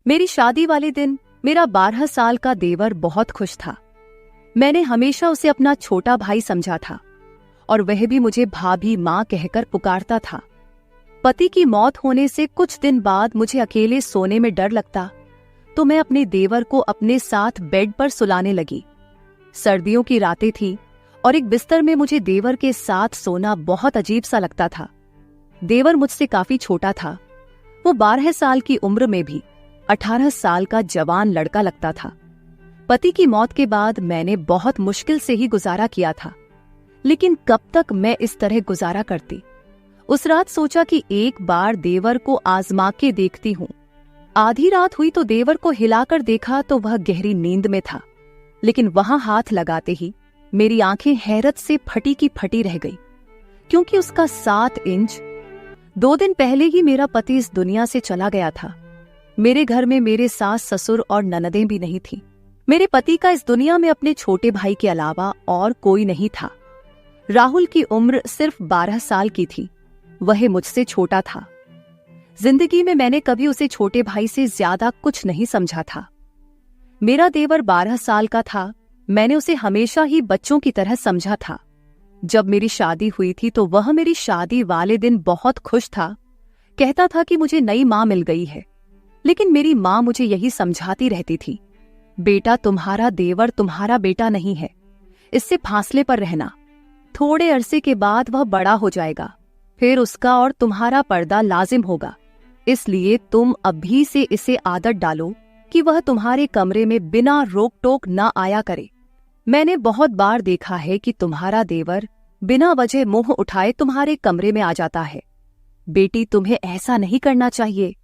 मेरी शादी वाले दिन मेरा 12 साल का देवर बहुत खुश था। मैंने हमेशा उसे अपना छोटा भाई समझा था और वह भी मुझे भाभी माँ कहकर पुकारता था। पति की मौत होने से कुछ दिन बाद मुझे अकेले सोने में डर लगता, तो मैं अपने देवर को अपने साथ बेड पर सुलाने लगी। सर्दियों की रातें थी और एक बिस्तर में मुझे देवर के साथ सोना बहुत अजीब सा लगता था। देवर मुझसे काफी छोटा था। वो 12 साल की उम्र में भी 18 साल का जवान लड़का लगता था। पति की मौत के बाद मैंने बहुत मुश्किल से ही गुजारा किया था, लेकिन कब तक मैं इस तरह गुजारा करती। उस रात सोचा कि एक बार देवर को आजमा के देखती हूँ। आधी रात हुई तो देवर को हिलाकर देखा तो वह गहरी नींद में था, लेकिन वहां हाथ लगाते ही मेरी आंखें हैरत से फटी की फटी रह गई, क्योंकि उसका 7 इंच। 2 दिन पहले ही मेरा पति इस दुनिया से चला गया था। मेरे घर में मेरे सास ससुर और ननदें भी नहीं थी। मेरे पति का इस दुनिया में अपने छोटे भाई के अलावा और कोई नहीं था। राहुल की उम्र सिर्फ 12 साल की थी। वह मुझसे छोटा था। जिंदगी में मैंने कभी उसे छोटे भाई से ज्यादा कुछ नहीं समझा था। मेरा देवर 12 साल का था। मैंने उसे हमेशा ही बच्चों की तरह समझा था। जब मेरी शादी हुई थी तो वह मेरी शादी वाले दिन बहुत खुश था। कहता था कि मुझे नई माँ मिल गई है। लेकिन मेरी माँ मुझे यही समझाती रहती थी, बेटा तुम्हारा देवर तुम्हारा बेटा नहीं है, इससे फासले पर रहना। थोड़े अरसे के बाद वह बड़ा हो जाएगा, फिर उसका और तुम्हारा पर्दा लाजिम होगा। इसलिए तुम अभी से इसे आदत डालो कि वह तुम्हारे कमरे में बिना रोक टोक न आया करे। मैंने बहुत बार देखा है कि तुम्हारा देवर बिना वजह मुंह उठाए तुम्हारे कमरे में आ जाता है। बेटी, तुम्हें ऐसा नहीं करना चाहिए।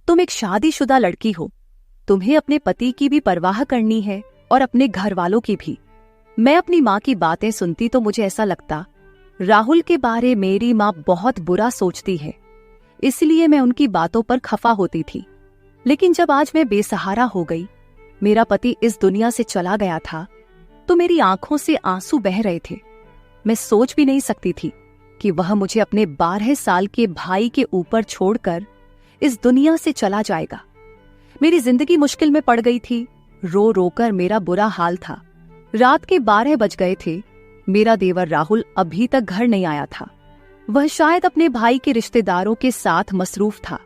तुम एक शादीशुदा लड़की हो। तुम्हें अपने पति की भी परवाह करनी है और अपने घर वालों की भी। मैं अपनी माँ की बातें सुनती तो मुझे ऐसा लगता राहुल के बारे मेरी माँ बहुत बुरा सोचती है, इसलिए मैं उनकी बातों पर खफा होती थी। लेकिन जब आज मैं बेसहारा हो गई, मेरा पति इस दुनिया से चला गया था, तो मेरी आंखों से आंसू बह रहे थे। मैं सोच भी नहीं सकती थी कि वह मुझे अपने 12 साल के भाई के ऊपर छोड़कर इस दुनिया से चला जाएगा। मेरी जिंदगी मुश्किल में पड़ गई थी। रो रोकर मेरा बुरा हाल था। रात के 12 बज गए थे। मेरा देवर राहुल अभी तक घर नहीं आया था। वह शायद अपने भाई के रिश्तेदारों के साथ मसरूफ था।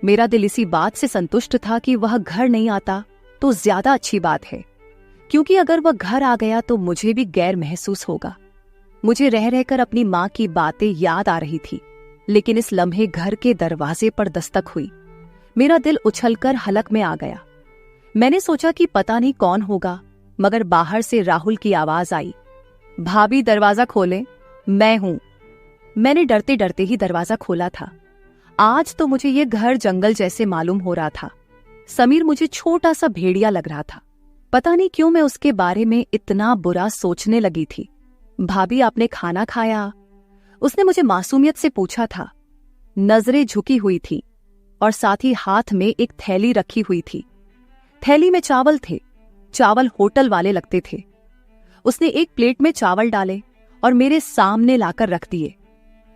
मेरा दिल इसी बात से संतुष्ट था कि वह घर नहीं आता तो ज्यादा अच्छी बात है, क्योंकि अगर वह घर आ गया तो मुझे भी गैर महसूस होगा। मुझे रह रहकर अपनी माँ की बातें याद आ रही थी, लेकिन इस लम्हे घर के दरवाजे पर दस्तक हुई। मेरा दिल उछलकर हलक में आ गया। मैंने सोचा कि पता नहीं कौन होगा, मगर बाहर से राहुल की आवाज आई, भाभी दरवाजा खोलें, मैं हूं। मैंने डरते डरते ही दरवाजा खोला था। आज तो मुझे ये घर जंगल जैसे मालूम हो रहा था। समीर मुझे छोटा सा भेड़िया लग रहा था। पता नहीं क्यों मैं उसके बारे में इतना बुरा सोचने लगी थी। भाभी, आपने खाना खाया? उसने मुझे मासूमियत से पूछा था। नजरें झुकी हुई थी और साथ ही हाथ में एक थैली रखी हुई थी। थैली में चावल थे। चावल होटल वाले लगते थे। उसने एक प्लेट में चावल डाले और मेरे सामने लाकर रख दिए।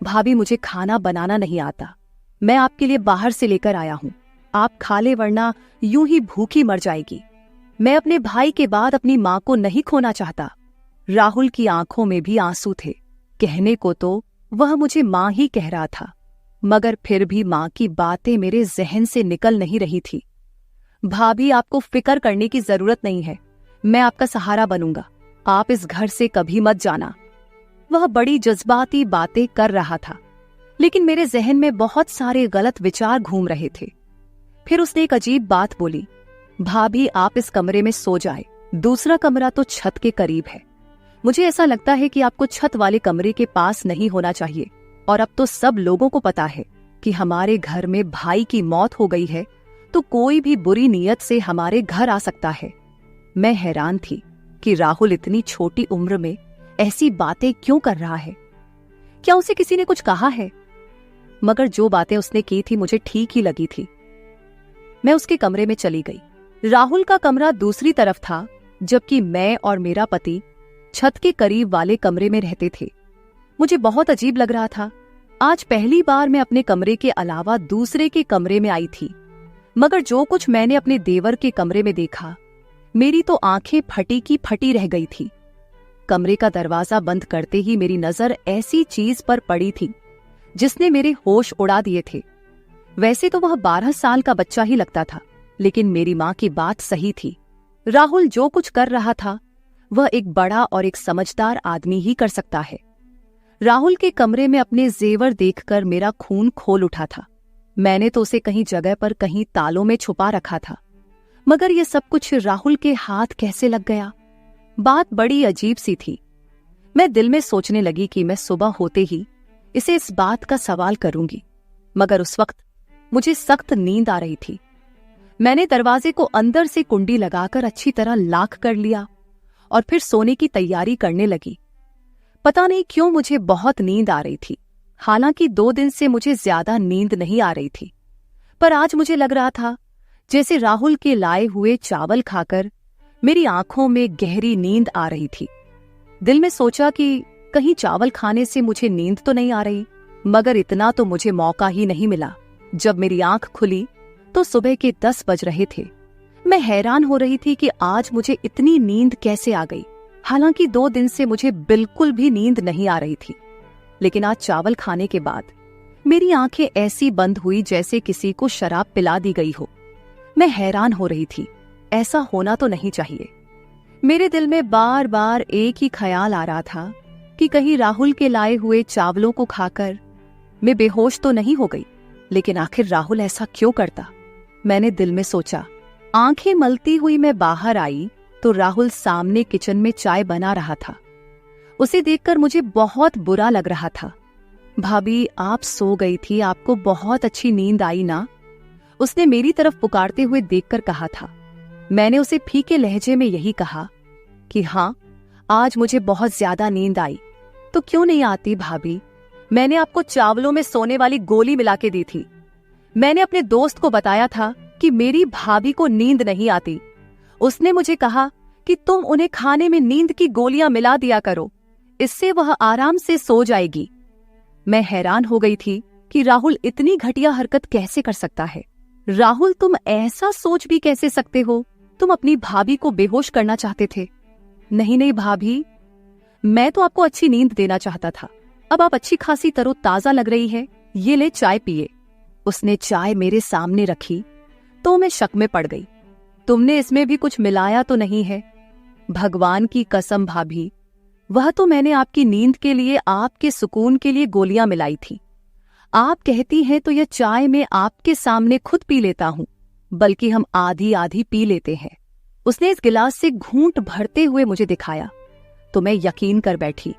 भाभी, मुझे खाना बनाना नहीं आता। मैं आपके लिए बाहर से लेकर आया हूं। आप खा ले, वरना यूं ही भूखी मर जाएगी। मैं अपने भाई के बाद अपनी माँ को नहीं खोना चाहता। राहुल की आंखों में भी आंसू थे। कहने को तो वह मुझे माँ ही कह रहा था, मगर फिर भी माँ की बातें मेरे जहन से निकल नहीं रही थी। भाभी, आपको फिक्र करने की जरूरत नहीं है। मैं आपका सहारा बनूंगा। आप इस घर से कभी मत जाना। वह बड़ी जज्बाती बातें कर रहा था, लेकिन मेरे जहन में बहुत सारे गलत विचार घूम रहे थे। फिर उसने एक अजीब बात बोली, भाभी, आप इस कमरे में सो जाए। दूसरा कमरा तो छत के करीब है। मुझे ऐसा लगता है कि आपको छत वाले कमरे के पास नहीं होना चाहिए। और अब तो सब लोगों को पता है कि हमारे घर में भाई की मौत हो गई है, तो कोई भी बुरी नीयत से हमारे घर आ सकता है। मैं हैरान थी कि राहुल इतनी छोटी उम्र में ऐसी बातें क्यों कर रहा है। क्या उसे किसी ने कुछ कहा है? मगर जो बातें उसने की थी मुझे ठीक ही लगी थी। मैं उसके कमरे में चली गई। राहुल का कमरा दूसरी तरफ था, जबकि मैं और मेरा पति छत के करीब वाले कमरे में रहते थे। मुझे बहुत अजीब लग रहा था। आज पहली बार मैं अपने कमरे के अलावा दूसरे के कमरे में आई थी। मगर जो कुछ मैंने अपने देवर के कमरे में देखा, मेरी तो आंखें फटी की फटी रह गई थी। कमरे का दरवाजा बंद करते ही मेरी नजर ऐसी चीज पर पड़ी थी जिसने मेरे होश उड़ा दिए थे। वैसे तो वह 12 साल का बच्चा ही लगता था, लेकिन मेरी मां की बात सही थी। राहुल जो कुछ कर रहा था वह एक बड़ा और एक समझदार आदमी ही कर सकता है। राहुल के कमरे में अपने जेवर देखकर मेरा खून खोल उठा था। मैंने तो उसे कहीं जगह पर कहीं तालों में छुपा रखा था, मगर यह सब कुछ राहुल के हाथ कैसे लग गया? बात बड़ी अजीब सी थी। मैं दिल में सोचने लगी कि मैं सुबह होते ही इसे इस बात का सवाल करूंगी, मगर उस वक्त मुझे सख्त नींद आ रही थी। मैंने दरवाजे को अंदर से कुंडी लगाकर अच्छी तरह लॉक कर लिया और फिर सोने की तैयारी करने लगी। पता नहीं क्यों मुझे बहुत नींद आ रही थी। हालांकि 2 दिन से मुझे ज्यादा नींद नहीं आ रही थी, पर आज मुझे लग रहा था जैसे राहुल के लाए हुए चावल खाकर मेरी आंखों में गहरी नींद आ रही थी। दिल में सोचा कि कहीं चावल खाने से मुझे नींद तो नहीं आ रही, मगर इतना तो मुझे मौका ही नहीं मिला। जब मेरी आंख खुली तो सुबह के 10 बज रहे थे। मैं हैरान हो रही थी कि आज मुझे इतनी नींद कैसे आ गई। हालांकि 2 दिन से मुझे बिल्कुल भी नींद नहीं आ रही थी, लेकिन आज चावल खाने के बाद मेरी आंखें ऐसी बंद हुई जैसे किसी को शराब पिला दी गई हो। मैं हैरान हो रही थी, ऐसा होना तो नहीं चाहिए। मेरे दिल में बार बार एक ही ख्याल आ रहा था कि कहीं राहुल के लाए हुए चावलों को खाकर मैं बेहोश तो नहीं हो गई। लेकिन आखिर राहुल ऐसा क्यों करता? मैंने दिल में सोचा। आंखें मलती हुई मैं बाहर आई तो राहुल सामने किचन में चाय बना रहा था। उसे देखकर मुझे बहुत बुरा लग रहा था। भाभी, आप सो गई थी, आपको बहुत अच्छी नींद आई ना? उसने मेरी तरफ पुकारते हुए देखकर कहा था। मैंने उसे फीके लहजे में यही कहा कि हाँ, आज मुझे बहुत ज्यादा नींद आई। तो क्यों नहीं आती भाभी? मैंने आपको चावलों में सोने वाली गोली मिला के दी थी। मैंने अपने दोस्त को बताया था कि मेरी भाभी को नींद नहीं आती। उसने मुझे कहा कि तुम उन्हें खाने में नींद की गोलियां मिला दिया करो, इससे वह आराम से सो जाएगी। मैं हैरान हो गई थी कि राहुल इतनी घटिया हरकत कैसे कर सकता है। राहुल, तुम ऐसा सोच भी कैसे सकते हो? तुम अपनी भाभी को बेहोश करना चाहते थे। नहीं नहीं भाभी, मैं तो आपको अच्छी नींद देना चाहता था। अब आप अच्छी खासी तरोताजा लग रही है, ये ले चाय पिए। उसने चाय मेरे सामने रखी तो मैं शक में पड़ गई। तुमने इसमें भी कुछ मिलाया तो नहीं है? भगवान की कसम भाभी, वह तो मैंने आपकी नींद के लिए, आपके सुकून के लिए गोलियां मिलाई थी। आप कहती हैं तो यह चाय मैं आपके सामने खुद पी लेता हूं, बल्कि हम आधी आधी पी लेते हैं। उसने इस गिलास से घूंट भरते हुए मुझे दिखाया तो मैं यकीन कर बैठी।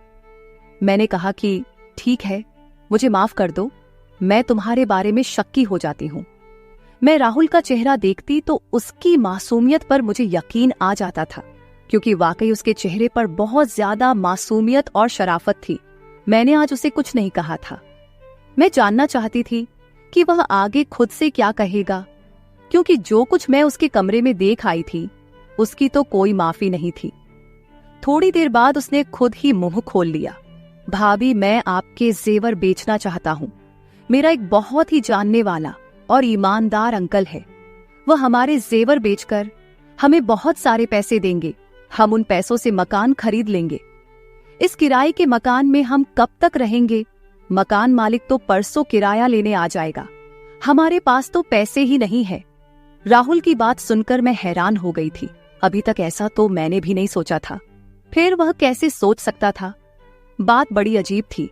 मैंने कहा कि ठीक है, मुझे माफ कर दो, मैं तुम्हारे बारे में शक्की हो जाती हूं। मैं राहुल का चेहरा देखती तो उसकी मासूमियत पर मुझे यकीन आ जाता था, क्योंकि वाकई उसके चेहरे पर बहुत ज्यादा मासूमियत और शराफत थी। मैंने आज उसे कुछ नहीं कहा था। मैं जानना चाहती थी कि वह आगे खुद से क्या कहेगा, क्योंकि जो कुछ मैं उसके कमरे में देख आई थी उसकी तो कोई माफी नहीं थी। थोड़ी देर बाद उसने खुद ही मुंह खोल लिया। भाभी, मैं आपके जेवर बेचना चाहता हूं। मेरा एक बहुत ही जानने वाला और ईमानदार अंकल है। वह हमारे जेवर बेचकर हमें बहुत सारे पैसे देंगे। हम उन पैसों से मकान खरीद लेंगे। इस किराए के मकान में हम कब तक रहेंगे? मकान मालिक तो परसों किराया लेने आ जाएगा। हमारे पास तो पैसे ही नहीं है। राहुल की बात सुनकर मैं हैरान हो गई थी। अभी तक ऐसा तो मैंने भी नहीं सोचा था। फिर वह कैसे सोच सकता था? बात बड़ी अजीब थी।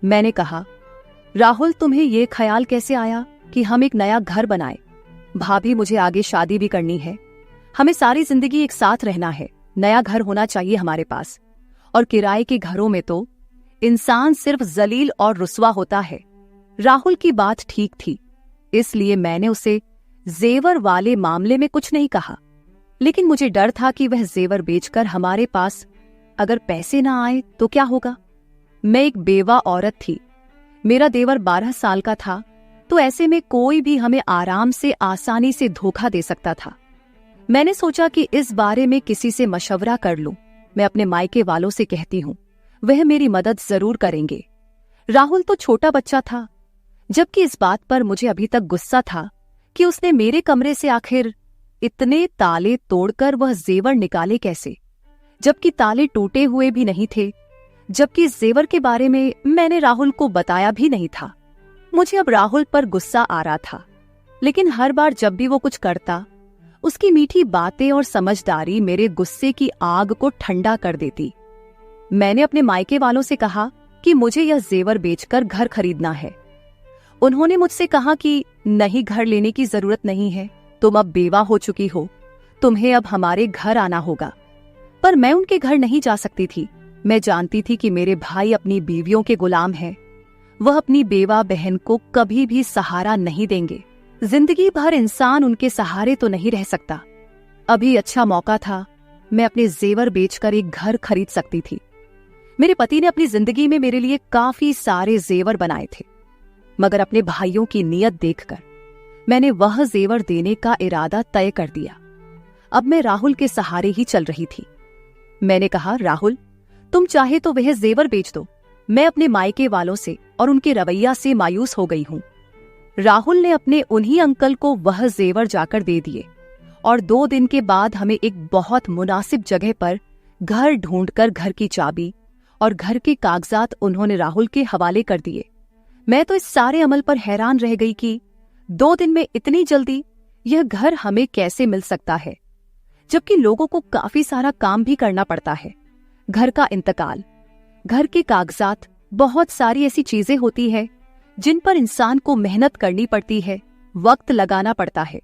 मैंने कहा, राहुल, तुम्हें यह ख्याल कैसे आया कि हम एक नया घर बनाए? भाभी, मुझे आगे शादी भी करनी है। हमें सारी जिंदगी एक साथ रहना है। नया घर होना चाहिए हमारे पास। और किराए के घरों में तो इंसान सिर्फ जलील और रुस्वा होता है। राहुल की बात ठीक थी, इसलिए मैंने उसे जेवर वाले मामले में कुछ नहीं कहा। लेकिन मुझे डर था कि वह जेवर बेचकर हमारे पास अगर पैसे ना आए तो क्या होगा। मैं एक बेवा औरत थी। मेरा देवर 12 साल का था, तो ऐसे में कोई भी हमें आराम से, आसानी से धोखा दे सकता था। मैंने सोचा कि इस बारे में किसी से मशवरा कर लूं। मैं अपने मायके वालों से कहती हूं, वह मेरी मदद जरूर करेंगे। राहुल तो छोटा बच्चा था, जबकि इस बात पर मुझे अभी तक गुस्सा था कि उसने मेरे कमरे से आखिर इतने ताले तोड़कर वह जेवर निकाले कैसे, जबकि ताले टूटे हुए भी नहीं थे, जबकि इस जेवर के बारे में मैंने राहुल को बताया भी नहीं था। मुझे अब राहुल पर गुस्सा आ रहा था, लेकिन हर बार जब भी वो कुछ करता, उसकी मीठी बातें और समझदारी मेरे गुस्से की आग को ठंडा कर देती। मैंने अपने मायके वालों से कहा कि मुझे यह जेवर बेचकर घर खरीदना है। उन्होंने मुझसे कहा कि नहीं, घर लेने की जरूरत नहीं है, तुम अब बेवा हो चुकी हो, तुम्हें अब हमारे घर आना होगा। पर मैं उनके घर नहीं जा सकती थी। मैं जानती थी कि मेरे भाई अपनी बीवियों के गुलाम हैं। वह अपनी बेवा बहन को कभी भी सहारा नहीं देंगे। जिंदगी भर इंसान उनके सहारे तो नहीं रह सकता। अभी अच्छा मौका था, मैं अपने जेवर बेचकर एक घर खरीद सकती थी। मेरे पति ने अपनी जिंदगी में मेरे लिए काफी सारे जेवर बनाए थे, मगर अपने भाइयों की नीयत देखकर मैंने वह जेवर देने का इरादा तय कर दिया। अब मैं राहुल के सहारे ही चल रही थी। मैंने कहा, राहुल, तुम चाहे तो वह जेवर बेच दो। मैं अपने मायके वालों से और उनके रवैया से मायूस हो गई हूं। राहुल ने अपने उन्हीं अंकल को वह जेवर जाकर दे दिए और 2 दिन के बाद हमें एक बहुत मुनासिब जगह पर घर ढूंढकर घर की चाबी और घर के कागजात उन्होंने राहुल के हवाले कर दिए। मैं तो इस सारे अमल पर हैरान रह गई कि 2 दिन में इतनी जल्दी यह घर हमें कैसे मिल सकता है, जबकि लोगों को काफी सारा काम भी करना पड़ता है। घर का इंतकाल, घर के कागजात, बहुत सारी ऐसी चीजें होती है जिन पर इंसान को मेहनत करनी पड़ती है, वक्त लगाना पड़ता है।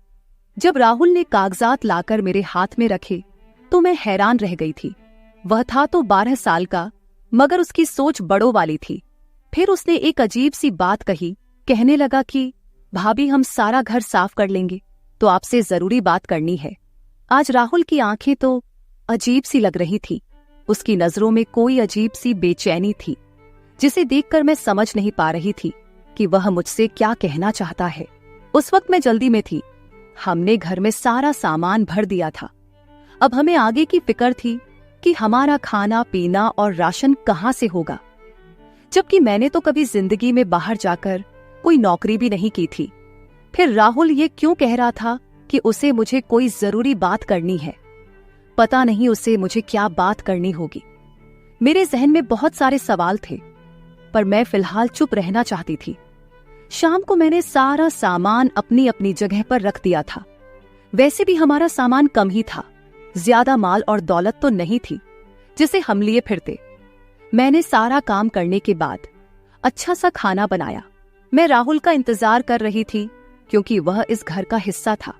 जब राहुल ने कागजात लाकर मेरे हाथ में रखे तो मैं हैरान रह गई थी। वह था तो 12 साल का, मगर उसकी सोच बड़ों वाली थी। फिर उसने एक अजीब सी बात कही। कहने लगा कि भाभी, हम सारा घर साफ कर लेंगे, तो आपसे जरूरी बात करनी है। आज राहुल की आंखें तो अजीब सी लग रही थी। उसकी नजरों में कोई अजीब सी बेचैनी थी, जिसे देखकर मैं समझ नहीं पा रही थी कि वह मुझसे क्या कहना चाहता है। उस वक्त मैं जल्दी में थी। हमने घर में सारा सामान भर दिया था। अब हमें आगे की फिक्र थी कि हमारा खाना पीना और राशन कहां से होगा, जबकि मैंने तो कभी जिंदगी में बाहर जाकर कोई नौकरी भी नहीं की थी। फिर राहुल ये क्यों कह रहा था कि उसे मुझे कोई जरूरी बात करनी है? पता नहीं उसे मुझे क्या बात करनी होगी। मेरे जहन में बहुत सारे सवाल थे, पर मैं फिलहाल चुप रहना चाहती थी। शाम को मैंने सारा सामान अपनी अपनी जगह पर रख दिया था। वैसे भी हमारा सामान कम ही था, ज्यादा माल और दौलत तो नहीं थी जिसे हम लिए फिरते। मैंने सारा काम करने के बाद अच्छा सा खाना बनाया। मैं राहुल का इंतजार कर रही थी, क्योंकि वह इस घर का हिस्सा था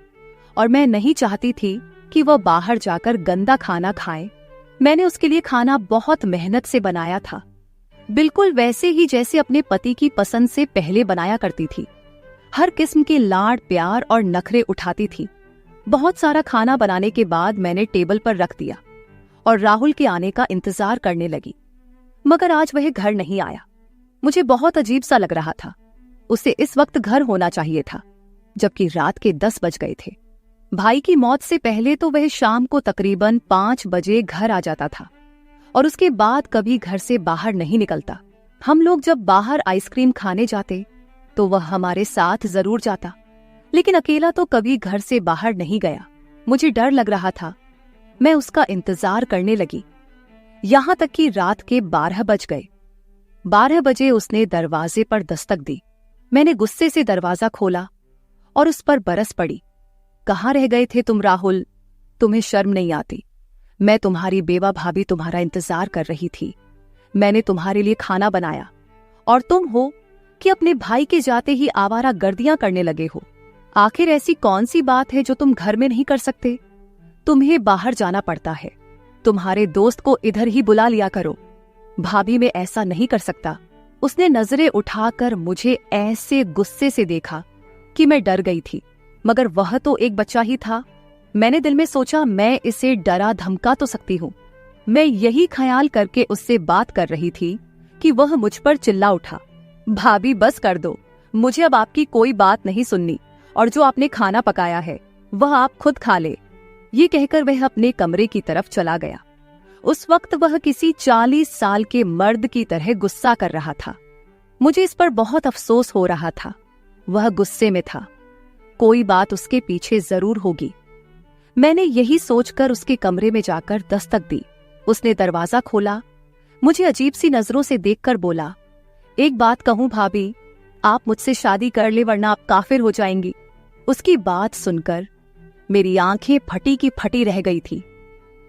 और मैं नहीं चाहती थी कि वह बाहर जाकर गंदा खाना खाए। मैंने उसके लिए खाना बहुत मेहनत से बनाया था, बिल्कुल वैसे ही जैसे अपने पति की पसंद से पहले बनाया करती थी। हर किस्म के लाड प्यार और नखरे उठाती थी। बहुत सारा खाना बनाने के बाद मैंने टेबल पर रख दिया और राहुल के आने का इंतजार करने लगी, मगर आज वह घर नहीं आया। मुझे बहुत अजीब सा लग रहा था। उसे इस वक्त घर होना चाहिए था, जबकि रात के 10 बज गए थे। भाई की मौत से पहले तो वह शाम को तकरीबन 5 बजे घर आ जाता था और उसके बाद कभी घर से बाहर नहीं निकलता। हम लोग जब बाहर आइसक्रीम खाने जाते तो वह हमारे साथ जरूर जाता, लेकिन अकेला तो कभी घर से बाहर नहीं गया। मुझे डर लग रहा था। मैं उसका इंतजार करने लगी, यहां तक कि रात के 12 बज गए। 12 बजे उसने दरवाजे पर दस्तक दी। मैंने गुस्से से दरवाजा खोला और उस पर बरस पड़ी। कहाँ रह गए थे तुम राहुल? तुम्हें शर्म नहीं आती? मैं तुम्हारी बेवा भाभी तुम्हारा इंतजार कर रही थी। मैंने तुम्हारे लिए खाना बनाया और तुम हो कि अपने भाई के जाते ही आवारा गर्दियां करने लगे हो। आखिर ऐसी कौन सी बात है जो तुम घर में नहीं कर सकते? तुम्हें बाहर जाना पड़ता है। तुम्हारे दोस्त को इधर ही बुला लिया करो। भाभी, मैं ऐसा नहीं कर सकता। उसने नजरें उठाकर मुझे ऐसे गुस्से से देखा कि मैं डर गई थी, मगर वह तो एक बच्चा ही था। मैंने दिल में सोचा, मैं इसे डरा धमका तो सकती हूँ। मैं यही ख्याल करके उससे बात कर रही थी कि वह मुझ पर चिल्ला उठा, भाभी बस कर दो, मुझे अब आपकी कोई बात नहीं सुननी, और जो आपने खाना पकाया है वह आप खुद खा ले। ये कहकर वह अपने कमरे की तरफ चला गया। उस वक्त वह किसी 40 साल के मर्द की तरह गुस्सा कर रहा था। मुझे इस पर बहुत अफसोस हो रहा था। वह गुस्से में था। कोई बात उसके पीछे जरूर होगी। मैंने यही सोचकर उसके कमरे में जाकर दस्तक दी। उसने दरवाजा खोला, मुझे अजीब सी नजरों से देखकर बोला, एक बात कहूं भाभी, आप मुझसे शादी कर ले वरना आप काफिर हो जाएंगी। उसकी बात सुनकर मेरी आंखें फटी की फटी रह गई थी।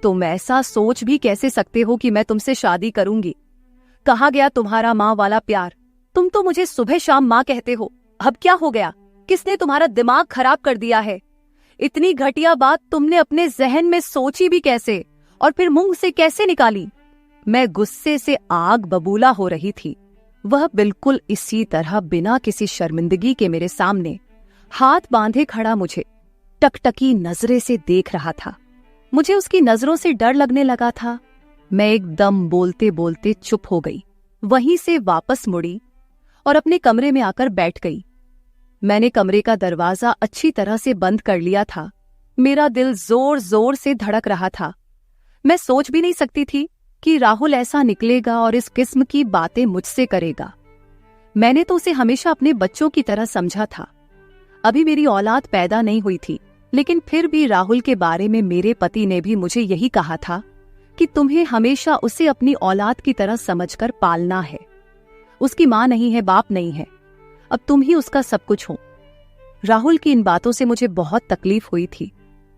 तुम ऐसा सोच भी कैसे सकते हो कि मैं तुमसे शादी करूंगी? कहाँ गया तुम्हारा माँ वाला प्यार? तुम तो मुझे सुबह शाम माँ कहते हो। अब क्या हो गया? किसने तुम्हारा दिमाग खराब कर दिया है? इतनी घटिया बात तुमने अपने जहन में सोची भी कैसे और फिर मुंह से कैसे निकाली? मैं गुस्से से आग बबूला हो रही थी। वह बिल्कुल इसी तरह बिना किसी शर्मिंदगी के मेरे सामने हाथ बांधे खड़ा मुझे टकटकी नजरे से देख रहा था। मुझे उसकी नजरों से डर लगने लगा था। मैं एकदम बोलते बोलते चुप हो गई, वहीं से वापस मुड़ी और अपने कमरे में आकर बैठ गई। मैंने कमरे का दरवाजा अच्छी तरह से बंद कर लिया था। मेरा दिल जोर जोर से धड़क रहा था। मैं सोच भी नहीं सकती थी कि राहुल ऐसा निकलेगा और इस किस्म की बातें मुझसे करेगा। मैंने तो उसे हमेशा अपने बच्चों की तरह समझा था। अभी मेरी औलाद पैदा नहीं हुई थी, लेकिन फिर भी राहुल के बारे में मेरे पति ने भी मुझे यही कहा था कि तुम्हें हमेशा उसे अपनी औलाद की तरह समझकर पालना है। उसकी माँ नहीं है, बाप नहीं है, अब तुम ही उसका सब कुछ हो। राहुल की इन बातों से मुझे बहुत तकलीफ हुई थी।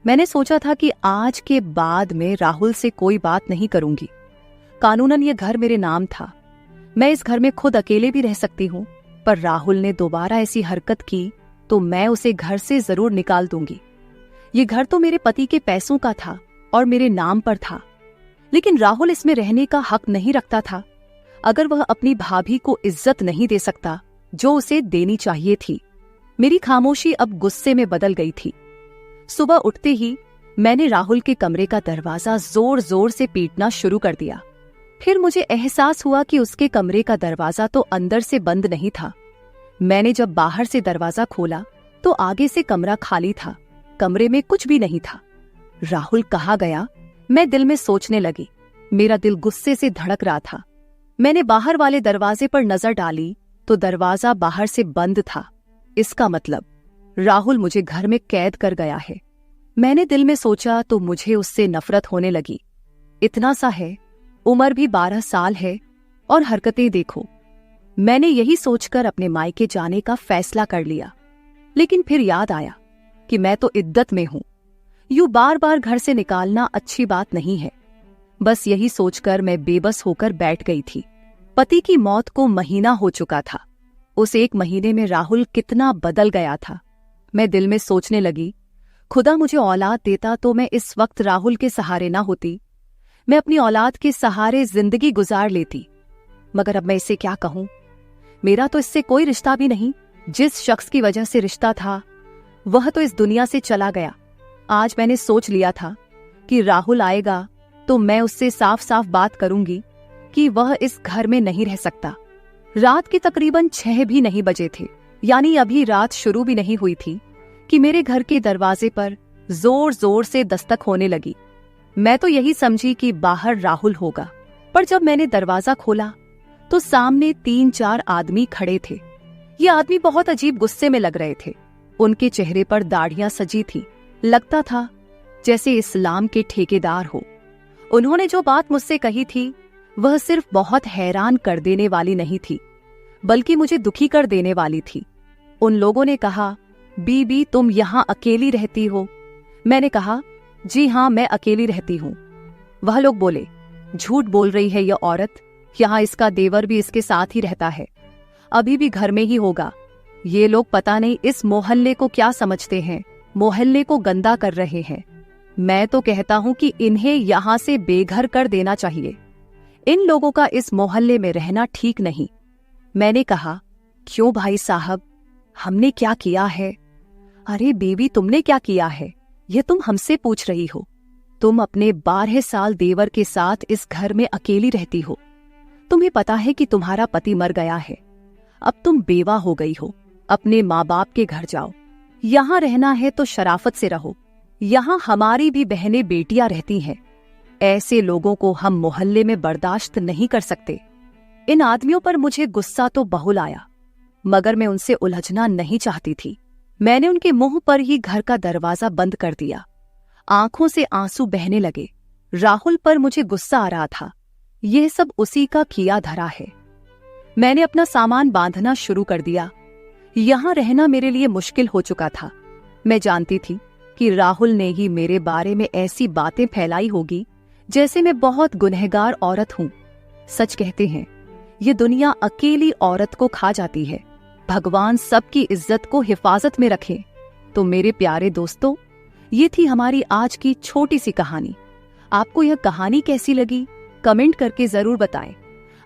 मैंने सोचा था कि आज के बाद में राहुल से कोई बात नहीं करूंगी। कानूनन ये घर मेरे नाम था, मैं इस घर में खुद अकेले भी रह सकती हूँ, पर राहुल ने दोबारा ऐसी हरकत की तो मैं उसे घर से जरूर निकाल दूंगी। ये घर तो मेरे पति के पैसों का था और मेरे नाम पर था, लेकिन राहुल इसमें रहने का हक नहीं रखता था। अगर वह अपनी भाभी को इज्जत नहीं दे सकता जो उसे देनी चाहिए थी। मेरी खामोशी अब गुस्से में बदल गई थी। सुबह उठते ही मैंने राहुल के कमरे का दरवाजा जोर जोर से पीटना शुरू कर दिया। फिर मुझे एहसास हुआ कि उसके कमरे का दरवाजा तो अंदर से बंद नहीं था। मैंने जब बाहर से दरवाजा खोला तो आगे से कमरा खाली था, कमरे में कुछ भी नहीं था। राहुल कहाँ गया? मैं दिल में सोचने लगी। मेरा दिल गुस्से से धड़क रहा था। मैंने बाहर वाले दरवाजे पर नजर डाली तो दरवाजा बाहर से बंद था। इसका मतलब राहुल मुझे घर में कैद कर गया है। मैंने दिल में सोचा तो मुझे उससे नफरत होने लगी। इतना सा है, उम्र भी 12 साल है और हरकतें देखो। मैंने यही सोचकर अपने मायके जाने का फैसला कर लिया, लेकिन फिर याद आया कि मैं तो इद्दत में हूं। यूं बार बार घर से निकालना अच्छी बात नहीं है। बस यही सोचकर मैं बेबस होकर बैठ गई थी। पति की मौत को महीना हो चुका था। उस एक महीने में राहुल कितना बदल गया था। मैं दिल में सोचने लगी, खुदा मुझे औलाद देता तो मैं इस वक्त राहुल के सहारे ना होती। मैं अपनी औलाद के सहारे जिंदगी गुजार लेती। मगर अब मैं इसे क्या कहूं? मेरा तो इससे कोई रिश्ता भी नहीं। जिस शख्स की वजह से रिश्ता था वह तो इस दुनिया से चला गया। आज मैंने सोच लिया था कि राहुल आएगा तो मैं उससे साफ साफ बात करूंगी कि वह इस घर में नहीं रह सकता। रात के तकरीबन 6 भी नहीं बजे थे, यानी अभी रात शुरू भी नहीं हुई थी कि मेरे घर के दरवाजे पर जोर जोर से दस्तक होने लगी। मैं तो यही समझी कि बाहर राहुल होगा, पर जब मैंने दरवाजा खोला तो सामने 3-4 आदमी खड़े थे। ये आदमी बहुत अजीब गुस्से में लग रहे थे। उनके चेहरे पर दाढ़ियां सजी थी। लगता था जैसे इस्लाम के ठेकेदार हो। उन्होंने जो बात मुझसे कही थी वह सिर्फ बहुत हैरान कर देने वाली नहीं थी, बल्कि मुझे दुखी कर देने वाली थी। उन लोगों ने कहा, बीबी तुम यहाँ अकेली रहती हो? मैंने कहा, जी हाँ मैं अकेली रहती हूँ। वह लोग बोले, झूठ बोल रही है यह औरत, यहाँ इसका देवर भी इसके साथ ही रहता है, अभी भी घर में ही होगा। ये लोग पता नहीं इस मोहल्ले को क्या समझते हैं, मोहल्ले को गंदा कर रहे हैं। मैं तो कहता हूँ कि इन्हें यहाँ से बेघर कर देना चाहिए। इन लोगों का इस मोहल्ले में रहना ठीक नहीं। मैंने कहा, क्यों भाई साहब, हमने क्या किया है? अरे बीवी तुमने क्या किया है ये तुम हमसे पूछ रही हो? तुम अपने 12 साल देवर के साथ इस घर में अकेली रहती हो। तुम्हें पता है कि तुम्हारा पति मर गया है। अब तुम बेवा हो गई हो। अपने माँ बाप के घर जाओ। यहाँ रहना है तो शराफत से रहो। यहाँ हमारी भी बहनें बेटियां रहती हैं। ऐसे लोगों को हम मोहल्ले में बर्दाश्त नहीं कर सकते। इन आदमियों पर मुझे गुस्सा तो बहुल आया, मगर मैं उनसे उलझना नहीं चाहती थी। मैंने उनके मुंह पर ही घर का दरवाजा बंद कर दिया। आंखों से आंसू बहने लगे। राहुल पर मुझे गुस्सा आ रहा था। यह सब उसी का किया धरा है। मैंने अपना सामान बांधना शुरू कर दिया। यहां रहना मेरे लिए मुश्किल हो चुका था। मैं जानती थी कि राहुल ने ही मेरे बारे में ऐसी बातें फैलाई होगी जैसे मैं बहुत गुनहगार औरत हूं। सच कहते हैं, ये दुनिया अकेली औरत को खा जाती है। भगवान सबकी इज्जत को हिफाजत में रखे। तो मेरे प्यारे दोस्तों, ये थी हमारी आज की छोटी सी कहानी। आपको यह कहानी कैसी लगी, कमेंट करके जरूर बताएं।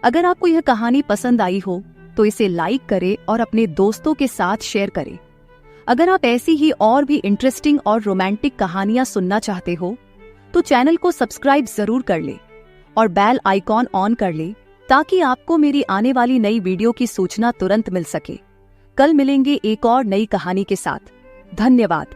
अगर आपको यह कहानी पसंद आई हो तो इसे लाइक करें और अपने दोस्तों के साथ शेयर करें। अगर आप ऐसी ही और भी इंटरेस्टिंग और रोमांटिक कहानियां सुनना चाहते हो तो चैनल को सब्सक्राइब जरूर कर ले और बेल आइकॉन ऑन कर ले, ताकि आपको मेरी आने वाली नई वीडियो की सूचना तुरंत मिल सके। कल मिलेंगे एक और नई कहानी के साथ। धन्यवाद।